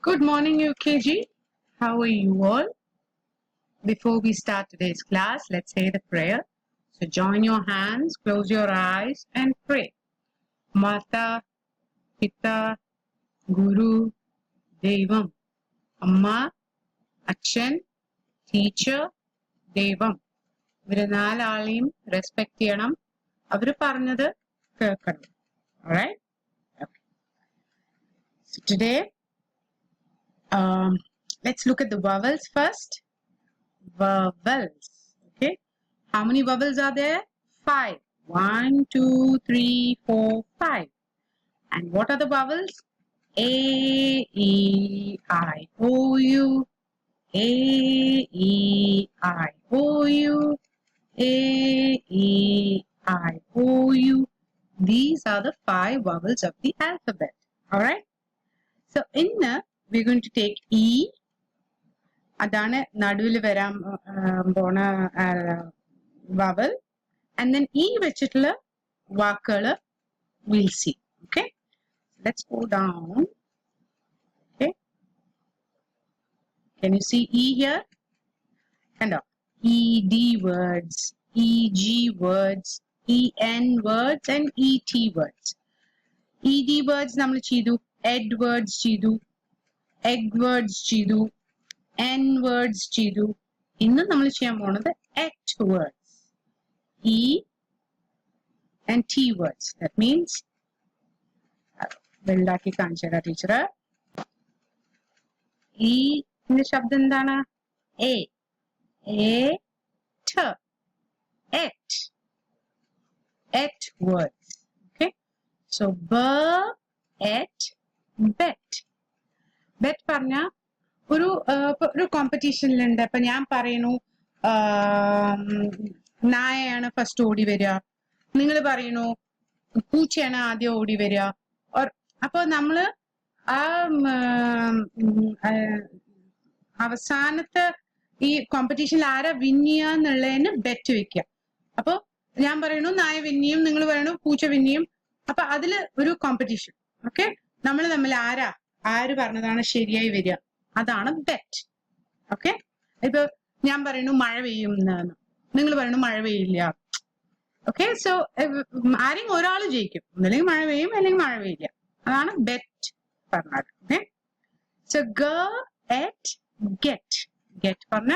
Good morning, UKG. How are you all? Before we start today's class, let's say the prayer. So join your hands, close your eyes and pray. Mata, Pitta, Guru, Devam. Amma, Achen, Teacher, Devam. ഇവര് നാലാളെയും respect ചെയ്യണം. അവര് പറഞ്ഞത് കേൾക്കണം. Alright? Okay. So today, let's look at the vowels first. Vowels. Okay. How many vowels are there? 5. 1, 2, 3, 4, 5. And what are the vowels? A, E, I, O, U. A, E, I, O, U. A, E, I, O, U. These are the 5 vowels of the alphabet. Alright? So, we're going to take E. അതാണ് നടുവിൽ വരാൻ പോണ vowel. And then E വെച്ചിട്ടുള്ള വാക്കുകള് we'll see. Okay? Let's go down. Okay? Can you see E here? Kando. ED words, EG words, EN words and ET words. ED words നമ്മൾ ചെയ്തു, ED words ചെയ്തു, egg words ചെയ്തു, N words ചെയ്തു. ഇന്ന് നമ്മൾ ചെയ്യാൻ പോകുന്നത് ET words. E and T words. That means വെള്ളാക്കി കാണിച്ചു തരാം ടീച്ചർ. ഈ ശബ്ദം എന്താണ്? A. T. Et. Et words. Okay. So et, bet. Bet പറഞ്ഞ ഒരു കോമ്പറ്റീഷനിലുണ്ട്. അപ്പൊ ഞാൻ പറയുന്നു നായയാണ് ഫസ്റ്റ് ഓടി വരിക, നിങ്ങൾ പറയുന്നു പൂച്ചയാണ് ആദ്യം ഓടി വരിക. അപ്പൊ നമ്മള് ആ അവസാനത്തെ ഈ കോമ്പറ്റീഷനിൽ ആരാ വിന്നിയ എന്നുള്ളതിന് ബെറ്റ് വെക്കുക. അപ്പൊ ഞാൻ പറയുന്നു നായ വിന്നിയും, നിങ്ങൾ പറയണു പൂച്ച വിന്നിയും. അപ്പൊ അതില് ഒരു കോമ്പറ്റീഷൻ. ഓക്കെ, നമ്മൾ തമ്മിൽ ആര് പറഞ്ഞതാണ് ശരിയായി വരിക, അതാണ് ബെറ്റ്. ഓക്കെ, ഇപ്പൊ ഞാൻ പറയുന്നു മഴ പെയ്യും എന്ന്, നിങ്ങൾ പറയുന്നു മഴ പെയ്യില്ല. ഓക്കെ, സോ ആരെങ്കിലും ഒരാൾ ജയിക്കും, ഒന്നല്ലെങ്കിൽ മഴ പെയ്യും അല്ലെങ്കിൽ മഴ പെയ്യില്ല. അതാണ് ബെറ്റ് പറഞ്ഞത്. ഓക്കെ, സോ ഗെറ്റ് ഗെറ്റ് പറഞ്ഞ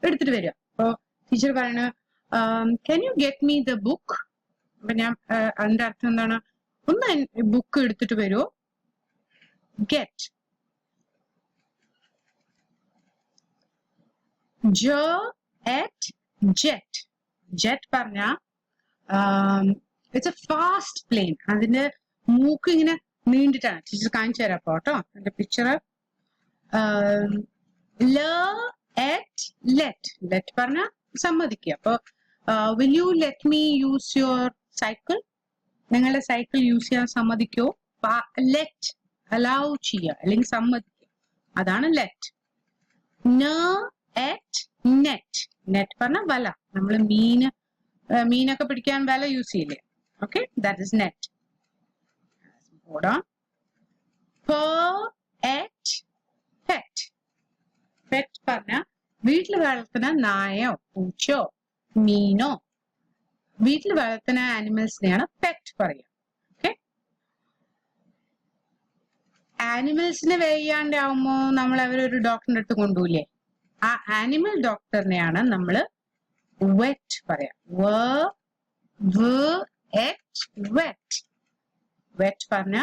എടുത്തിട്ട് വരിക. അപ്പൊ ടീച്ചർ പറയണ can you get me the book? അപ്പൊ ഞാൻ അതിന്റെ അർത്ഥം എന്താണ്? ഒന്ന് ബുക്ക് എടുത്തിട്ട് വരുമോ? ഗെറ്റ്. jet പറഞ്ഞ ഇറ്റ്സ് എ ഫാസ്റ്റ് പ്ലെയിൻ. അതിന്റെ മൂക്ക് ഇങ്ങനെ നീണ്ടിട്ടാണ്. ടീച്ചർ കാണിച്ചു തരാം കേട്ടോ അതിന്റെ പിക്ചർ. let പറഞ്ഞ സമ്മതിക്കുക. അപ്പൊ will you let me use your cycle? നിങ്ങളുടെ സൈക്കിൾ യൂസ് ചെയ്യാൻ സമ്മതിക്കോ? let allow ചെയ്യുക അല്ലെങ്കിൽ സമ്മതിക്കുക, അതാണ് let. net പറഞ്ഞ വല. നമ്മൾ മീനൊക്കെ പിടിക്കാൻ വല യൂസ് ചെയ്യില്ലേ? Okay, that is net. pet പറഞ്ഞ വീട്ടിൽ വളർത്തുന്ന നായയോ പൂച്ചയോ മീനോ വീട്ടിൽ വളർത്തുന്ന ആനിമൽസിനെയാണ് പെറ്റ് പറയുക. ഓക്കെ, ആനിമൽസിനെ വയ്യാണ്ടാവുമ്പോ നമ്മൾ അവരൊരു ഡോക്ടറിന്റെ അടുത്ത് കൊണ്ടുപോയില്ലേ? ആ ആനിമൽ ഡോക്ടറിനെയാണ് നമ്മൾ വെറ്റ് പറയാ. വെറ്റ് പറഞ്ഞ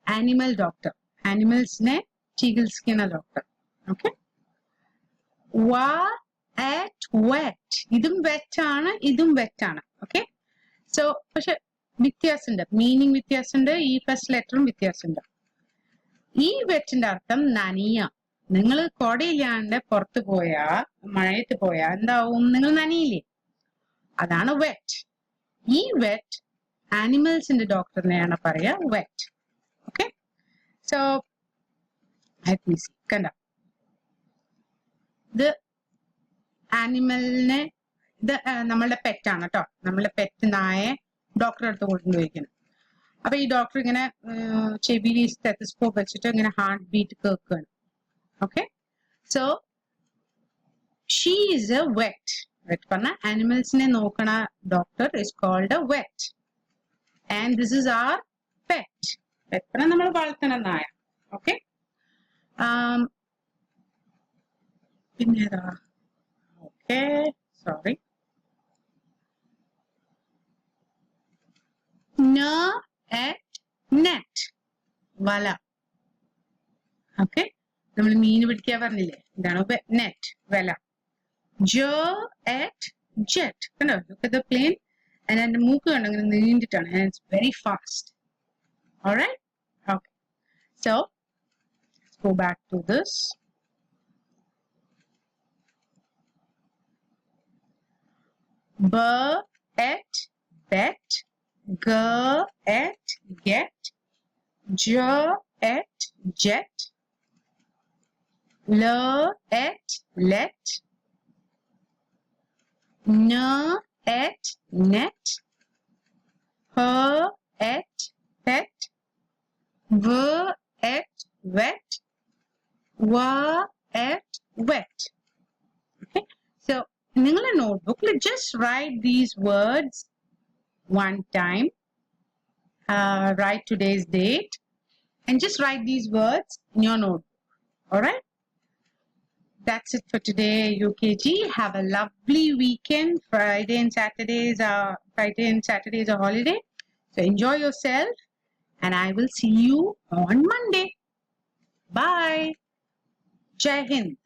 ആനിമൽ ഡോക്ടർ, ആനിമൽസിനെ ചികിത്സിക്കുന്ന ഡോക്ടർ. ഓക്കെ, wet ഇതും വെറ്റാണ്, ഇതും വെറ്റാണ്. ഓക്കെ, സോ പക്ഷെ വ്യത്യാസമുണ്ട്, മീനിങ് വ്യത്യാസമുണ്ട്, ഈ ഫസ്റ്റ് ലെറ്ററും വ്യത്യാസമുണ്ട്. ഈ വെറ്റിന്റെ അർത്ഥം നനിയ. നിങ്ങൾ കൊടയില്ലാണ്ട് പുറത്ത് പോയാ, മഴയത്ത് പോയാ എന്താവും? നിങ്ങൾ നനിയില്ലേ? അതാണ് വെറ്റ്. ഈ വെറ്റ് ആനിമൽസിന്റെ ഡോക്ടറിനെയാണ് പറയാ വെറ്റ്. ഓക്കെ, സോ കണ്ട, ഇത് ആനിമലിനെ, ഇത് നമ്മളുടെ പെറ്റാണ് കേട്ടോ. നമ്മളുടെ പെറ്റ് നായെ ഡോക്ടറെ അടുത്ത് കൊണ്ടുപോയിരിക്കുന്നത്. അപ്പൊ ഈ ഡോക്ടർ ഇങ്ങനെ ചെവിയിൽ സ്റ്റെത്തസ്കോപ്പ് വെച്ചിട്ട് ഇങ്ങനെ ഹാർട്ട് ബീറ്റ് കേൾക്കുകയാണ്. Okay, so she is a vet. Vet panna animals ne nokana doctor is called a vet. And this is our pet. Pet panna nammal valathana naya. Okay. Pinneda. Okay, sorry. Na at net. Vala. Okay. നമ്മൾ മീൻ പിടിക്കാൻ പറഞ്ഞില്ലേ ഇതാണ് net വല ജ at jet കണ്ടോ look at the plane and അതിന്റെ മൂക്ക് കണ്ടോ ഇങ്ങനെ നീണ്ടിട്ടാണ് and it's very fast. All right, okay, so let's go back to this. B at bet, g at get, j at jet, l at let, n at net, h at pet, v at vet, w at wet. Okay, so in your notebook, let's just write these words one time. Write today's date and just write these words in your notebook. All right. That's it for today, UKG. Have a lovely weekend. Friday and Saturday is a holiday. So enjoy yourself and I will see you on Monday. Bye. Jai Hind.